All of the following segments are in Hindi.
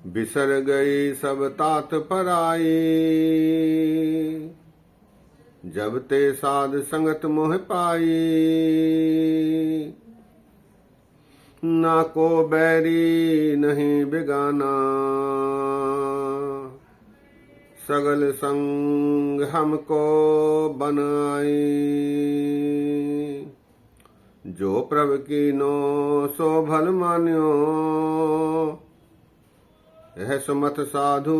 बिसर गई सब तात पराई। जब ते साध संगत मोह पाई। ना को बैरी नहीं बिगाना। सगल संग हमको बनाई। जो प्रभ कीनो सो भल मान्यो। यह सुमत साधु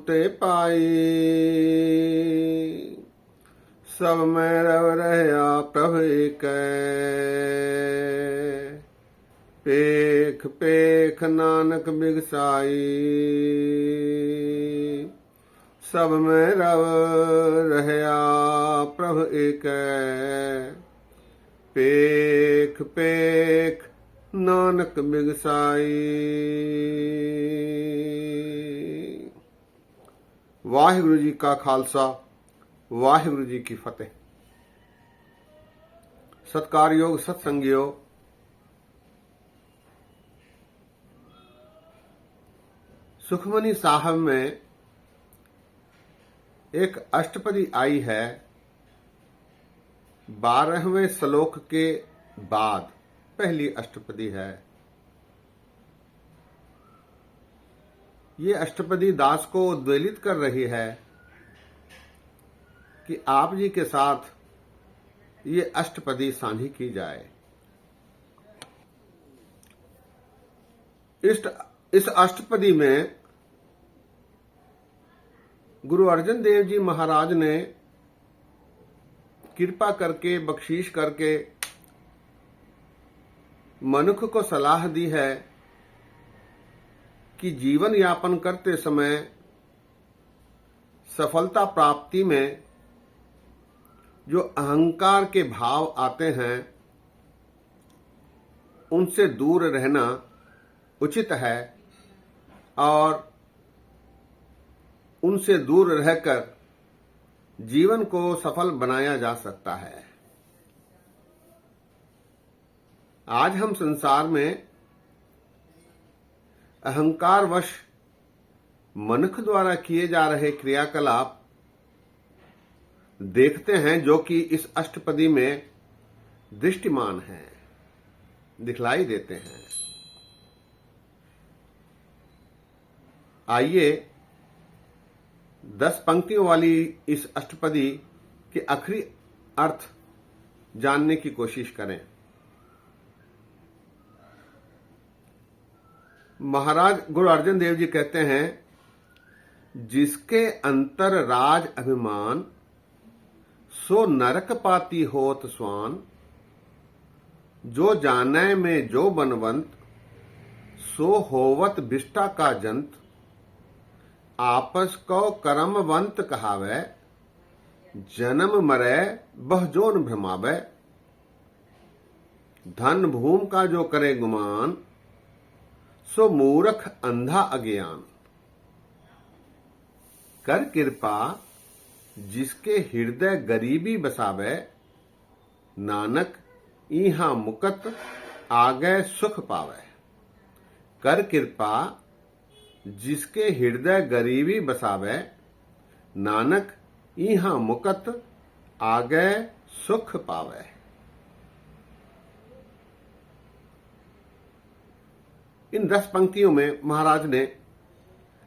ते पाई। सब में रव रहया प्रभ एक। पेख पेख नानक बिगसाई। सब में रव रहया प्रभ एक। पेख पेख नानक बिगसाई। वाहिगुरु जी का खालसा, वाहिगुरु जी की फतेह। सत्कारयोग सत्संगियो, सुखमनी साहब में एक अष्टपदी आई है 12वें श्लोक के बाद। पहली अष्टपदी है। ये अष्टपदी दास को उद्वेलित कर रही है कि आप जी के साथ ये अष्टपदी साझी की जाए। इस अष्टपदी में गुरु अर्जन देव जी महाराज ने कृपा करके, बख्शीश करके मनुष्य को सलाह दी है कि जीवन यापन करते समय सफलता प्राप्ति में जो अहंकार के भाव आते हैं उनसे दूर रहना उचित है और उनसे दूर रहकर जीवन को सफल बनाया जा सकता है। आज हम संसार में अहंकारवश मनुष्य द्वारा किए जा रहे क्रियाकलाप देखते हैं, जो कि इस अष्टपदी में दृष्टिमान हैं, दिखलाई देते हैं। आइए 10 पंक्तियों वाली इस अष्टपदी के आखिरी अर्थ जानने की कोशिश करें। महाराज गुरु अर्जन देव जी कहते हैं, जिसके अंतर राज अभिमान, सो नरक पाती होत स्वान। जो जाने में जो बनवंत, सो होवत बिष्टा का जंत। आपस को कर्मवंत कहावे, जन्म मरे बह जोन भ्रमावे। धन भूम का जो करे गुमान, सो मूर्ख अंधा अज्ञान। कर कृपा जिसके हृदय गरीबी बसावे, नानक इहा मुकत आगे सुख पावे। कर कृपा जिसके हृदय गरीबी बसावे, नानक इहा मुकत आगे सुख पावे। इन 10 पंक्तियों में महाराज ने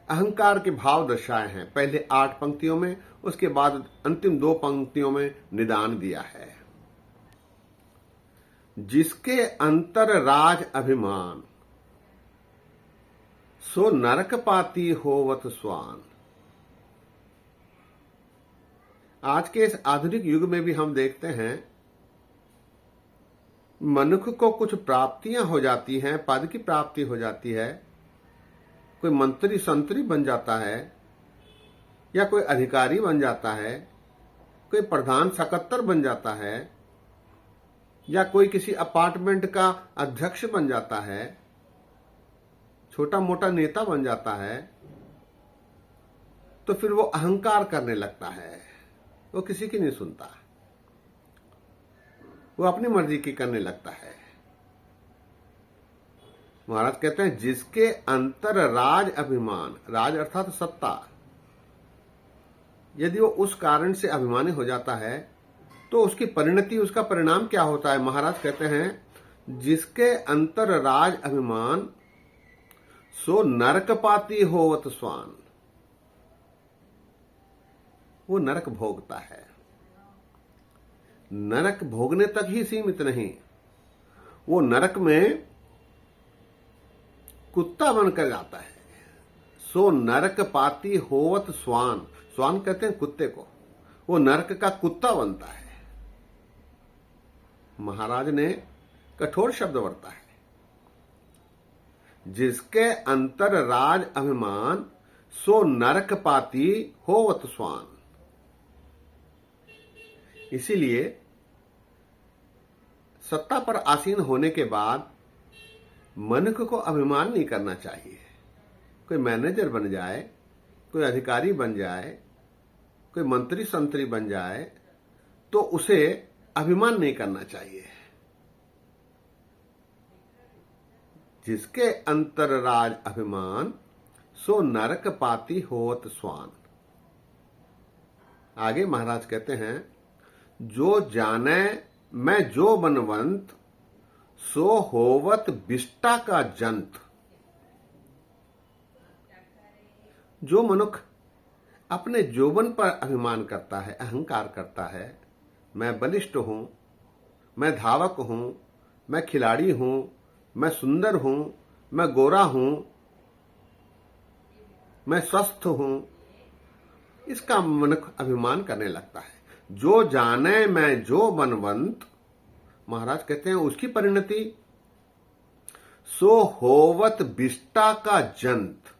अहंकार के भाव दर्शाए हैं। पहले 8 पंक्तियों में, उसके बाद अंतिम 2 पंक्तियों में निदान दिया है। जिसके अंतर राज अभिमान, सो नरक पाती होवत स्वान। आज के इस आधुनिक युग में भी हम देखते हैं, मनुष्य को कुछ प्राप्तियां हो जाती हैं, पद की प्राप्ति हो जाती है, कोई मंत्री संतरी बन जाता है, या कोई अधिकारी बन जाता है, कोई प्रधान सकत्तर बन जाता है, या कोई किसी अपार्टमेंट का अध्यक्ष बन जाता है, छोटा मोटा नेता बन जाता है, तो फिर वो अहंकार करने लगता है। वो किसी की नहीं सुनता, वो अपनी मर्जी की करने लगता है। महाराज कहते हैं जिसके अंतर राज अभिमान, राज अर्थात सत्ता, यदि वो उस कारण से अभिमानी हो जाता है तो उसकी परिणति, उसका परिणाम क्या होता है? महाराज कहते हैं जिसके अंतर राज अभिमान सो नरकपाती होवत स्वान, वो नरक भोगता है। नरक भोगने तक ही सीमित नहीं, वो नरक में कुत्ता बनकर जाता है। सो नरकपाती होवत स्वान, स्वान कहते हैं कुत्ते को, वो नरक का कुत्ता बनता है। महाराज ने कठोर शब्द बरता है, जिसके अंतर राज अभिमान सो नरकपाती होवत स्वान। इसीलिए सत्ता पर आसीन होने के बाद मनुष्य को अभिमान नहीं करना चाहिए। कोई मैनेजर बन जाए, कोई अधिकारी बन जाए, कोई मंत्री संतरी बन जाए तो उसे अभिमान नहीं करना चाहिए। जिसके अंतर राज अभिमान सो नरक पाती होवत स्वान। आगे महाराज कहते हैं जो जाने मैं जो बनवंत सो होवत बिष्टा का जंत। जो मनुष्य अपने जोबन पर अभिमान करता है, अहंकार करता है, मैं बलिष्ठ हूं, मैं धावक हूं, मैं खिलाड़ी हूं, मैं सुंदर हूं, मैं गोरा हूं, मैं स्वस्थ हूं, इसका मनुष्य अभिमान करने लगता है। जो जाने मैं जो बनवंत, महाराज कहते हैं उसकी परिणति सो होवत बिष्टा का जंत।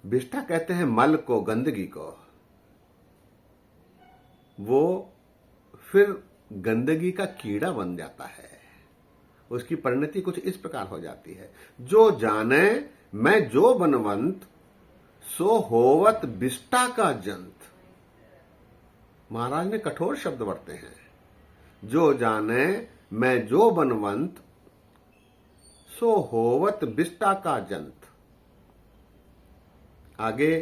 बिष्टा कहते हैं मल को, गंदगी को। वो फिर गंदगी का कीड़ा बन जाता है। उसकी परिणति कुछ इस प्रकार हो जाती है, जो जाने मैं जो बनवंत सो होवत बिष्टा का जंत। महाराज ने कठोर शब्द बरते हैं, जो जाने मैं जो बनवंत सो होवत बिष्टा का जंत। आगे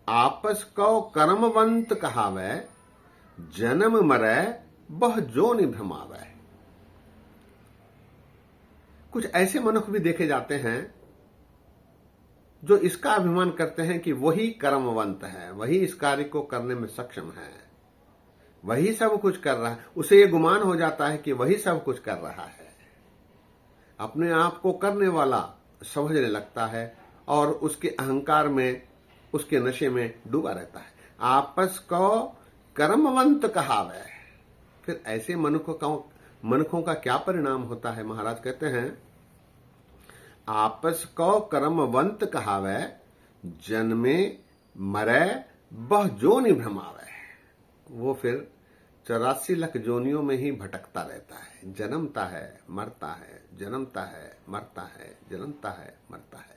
आपस को कर्मवंत कहावे जन्म मरे बह जोनि भ्रमावे। कुछ ऐसे मनुष्य भी देखे जाते हैं जो इसका अभिमान करते हैं कि वही कर्मवंत है, वही इस कार्य को करने में सक्षम है, वही सब कुछ कर रहा है। उसे ये गुमान हो जाता है कि वही सब कुछ कर रहा है, अपने आप को करने वाला समझने लगता है और उसके अहंकार में, उसके नशे में डूबा रहता है। आपस को कर्मवंत कहावे। फिर ऐसे मनुष्यों का क्या परिणाम होता है? महाराज कहते हैं आपस को कर्मवंत कहावे जन्मे मरे बह जोनि भ्रमावे। वो फिर 84 लाख जोनियों में ही भटकता रहता है, जन्मता है, मरता है, जन्मता है, मरता है, जन्मता है, मरता है।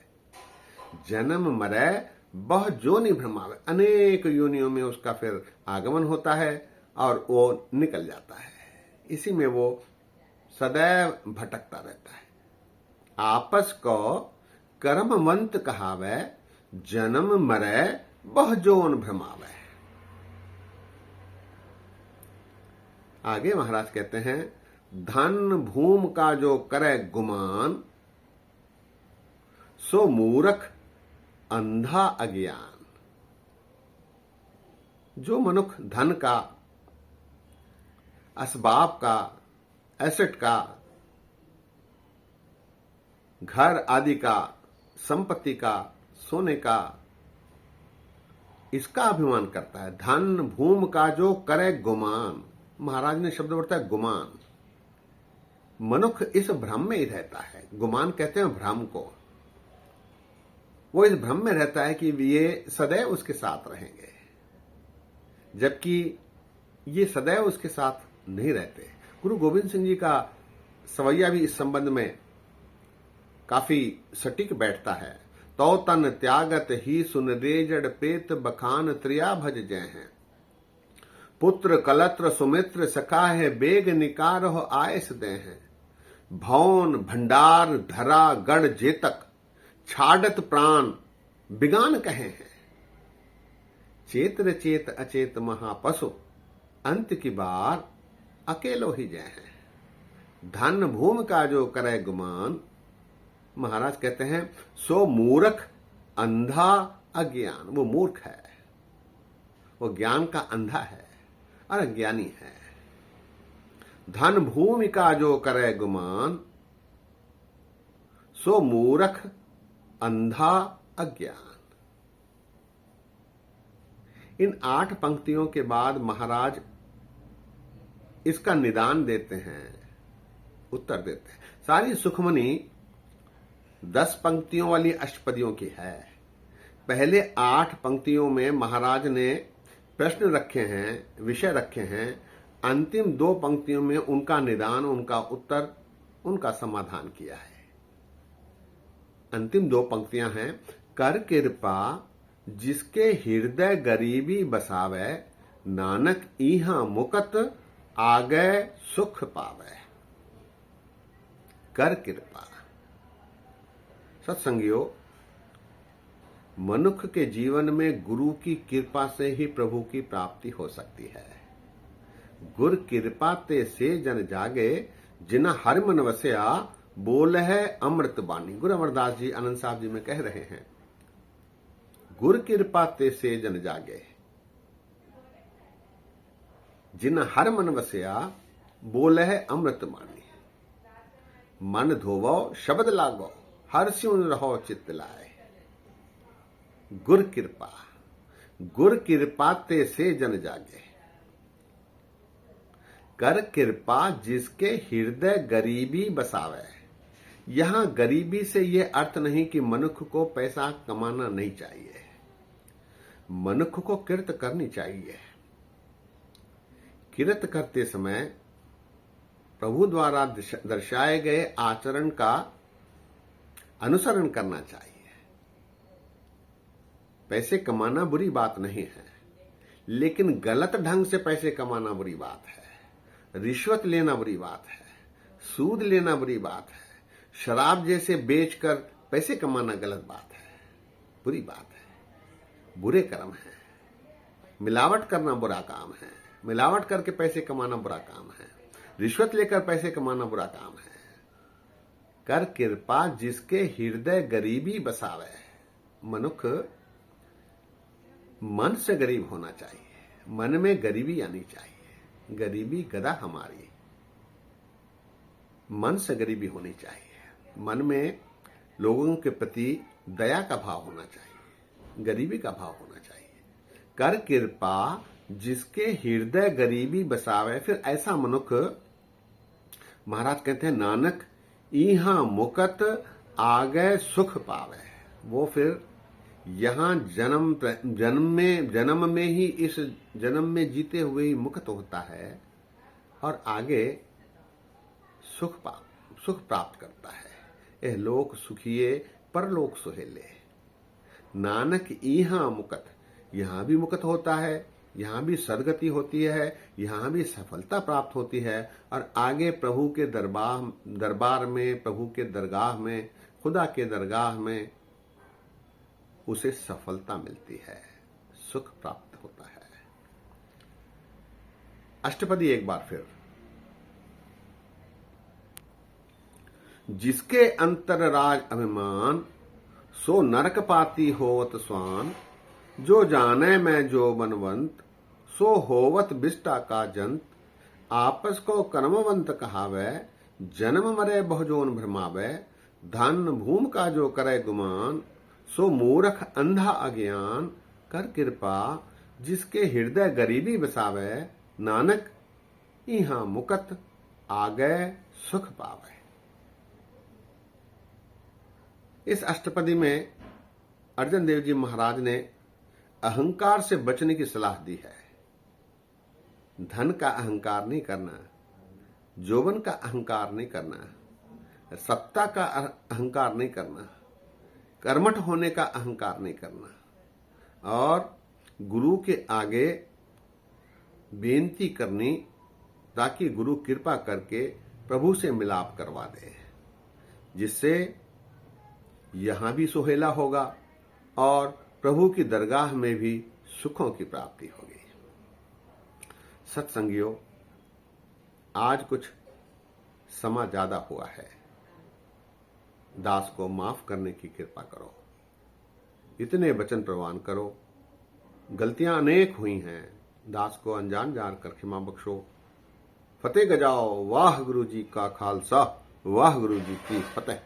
जन्म मरे बह जोनि भ्रमावे, अनेक योनियों में उसका फिर आगमन होता है और वो निकल जाता है। इसी में वो सदैव भटकता रहता है। आपस को कर्मवंत कहावे जन्म मरे बह जोन भ्रमावे। आगे महाराज कहते हैं धन भूम का जो करे गुमान सो मूर्ख अंधा अज्ञान। जो मनुष्य धन का, असबाब का, एसेट का, घर आदि का, संपत्ति का, सोने का, इसका अभिमान करता है, धन भूम का जो करे गुमान। महाराज ने शब्द बोलता है गुमान। मनुष्य इस भ्रम में ही रहता है। गुमान कहते हैं भ्रम को। वो इस भ्रम में रहता है कि ये सदैव उसके साथ रहेंगे, जबकि ये सदैव उसके साथ नहीं रहते। गुरु गोविंद सिंह जी का सवैया भी इस संबंध में काफी सटीक बैठता है। तो तन त्यागत ही सुन रेजड़ पेत बखान त्रिया भज जय हैं। पुत्र कलत्र सुमित्र सखा है बेग निकार हो आयस दे हैं। भवन भंडार धरा गढ़ जेतक छाड़त प्राण बिगान कहे हैं। चेत रचेत अचेत महापशु अंत की बार अकेलो ही जय है। धन भूमि का जो करे गुमान, महाराज कहते हैं सो मूर्ख अंधा अज्ञान। वो मूर्ख है, वो ज्ञान का अंधा है और अज्ञानी है। धन भूमि का जो करे गुमान, सो मूर्ख अंधा अज्ञान। इन 8 पंक्तियों के बाद महाराज इसका निदान देते हैं, उत्तर देते हैं। सारी सुखमनी 10 पंक्तियों वाली अष्टपदियों की है। पहले 8 पंक्तियों में महाराज ने प्रश्न रखे हैं, विषय रखे हैं। अंतिम 2 पंक्तियों में उनका निदान, उनका उत्तर, उनका समाधान किया है। अंतिम 2 पंक्तियां हैं, कर कृपा जिसके हृदय गरीबी बसावे, नानक इहां मुकत आगे सुख पावे। कर कृपा। सत्संगियों, मनुष्य के जीवन में गुरु की कृपा से ही प्रभु की प्राप्ति हो सकती है। गुर कृपा ते से जन जागे, जिना हर मन वसया, बोल है अमृत बानी। गुरु अमरदास जी आनंद साहब जी में कह रहे हैं, गुर कृपा ते से जन जागे, जिना हर मन वसया, बोल है अमृत बानी। मन धोवो शब्द लागो, हर स्यों रहो चित्त लाए। गुर कृपा, गुर कृपा ते से जन जागे। कर कृपा जिसके हृदय गरीबी बसावे। यहां गरीबी से यह अर्थ नहीं कि मनुष्य को पैसा कमाना नहीं चाहिए, मनुष्य को किरत करनी चाहिए। किरत करते समय प्रभु द्वारा दर्शाए गए आचरण का अनुसरण करना चाहिए। पैसे कमाना बुरी बात नहीं है, लेकिन गलत ढंग से पैसे कमाना बुरी बात है। रिश्वत लेना बुरी बात है, सूद लेना बुरी बात है, शराब जैसे बेचकर पैसे कमाना गलत बात है, बुरी बात है, बुरे कर्म है। मिलावट करना बुरा काम है, मिलावट करके पैसे कमाना बुरा काम है, रिश्वत लेकर पैसे कमाना बुरा काम है। कर कृपा जिसके हृदय गरीबी बसावे। मनुष्य मन से गरीब होना चाहिए, मन में गरीबी आनी चाहिए। गरीबी गदा हमारी, मन से गरीबी होनी चाहिए। मन में लोगों के प्रति दया का भाव होना चाहिए, गरीबी का भाव होना चाहिए। कर कृपा जिसके हृदय गरीबी बसावे। फिर ऐसा मनुष्य, महाराज कहते हैं, नानक इहां मुकत आगे सुख पावे। वो फिर यहां जन्म में ही, इस जन्म में जीते हुए ही मुक्त होता है और आगे सुख प्राप्त करता है। यह लोक सुखिए परलोक सुहेले। नानक इहां मुकत, यहां भी मुक्त होता है, यहां भी सदगति होती है, यहां भी सफलता प्राप्त होती है और आगे प्रभु के दरबार में, प्रभु के दरगाह में, खुदा के दरगाह में उसे सफलता मिलती है, सुख प्राप्त होता है। अष्टपदी एक बार फिर। जिसके अंतर राज अभिमान, सो नरक पाती होवत स्वान। जो जाने मैं जो बनवंत, सो होवत बिष्टा का जंत। आपस को कर्मवंत कहावे, जन्म मरे बहुजोन भ्रमावे। धन भूम का जो करे गुमान, सो मूर्ख अंधा अज्ञान। कर कृपा जिसके हृदय गरीबी बसावे, नानक इहां मुकत आगे सुख पावे। इस अष्टपदी में अर्जन देव जी महाराज ने अहंकार से बचने की सलाह दी है। धन का अहंकार नहीं करना, जोबन का अहंकार नहीं करना, सत्ता का अहंकार नहीं करना, कर्मठ होने का अहंकार नहीं करना और गुरु के आगे बेनती करनी ताकि गुरु कृपा करके प्रभु से मिलाप करवा दे, जिससे यहां भी सुहेला होगा और प्रभु की दरगाह में भी सुखों की प्राप्ति होगी। सत्संगियों, आज कुछ समा ज्यादा हुआ है, दास को माफ करने की कृपा करो, इतने वचन प्रवान करो। गलतियां अनेक हुई हैं, दास को अनजान जानकर क्षमा बख्शो। फतेह गजाओ। वाह गुरु जी का खालसा, वाह गुरु जी की फतेह।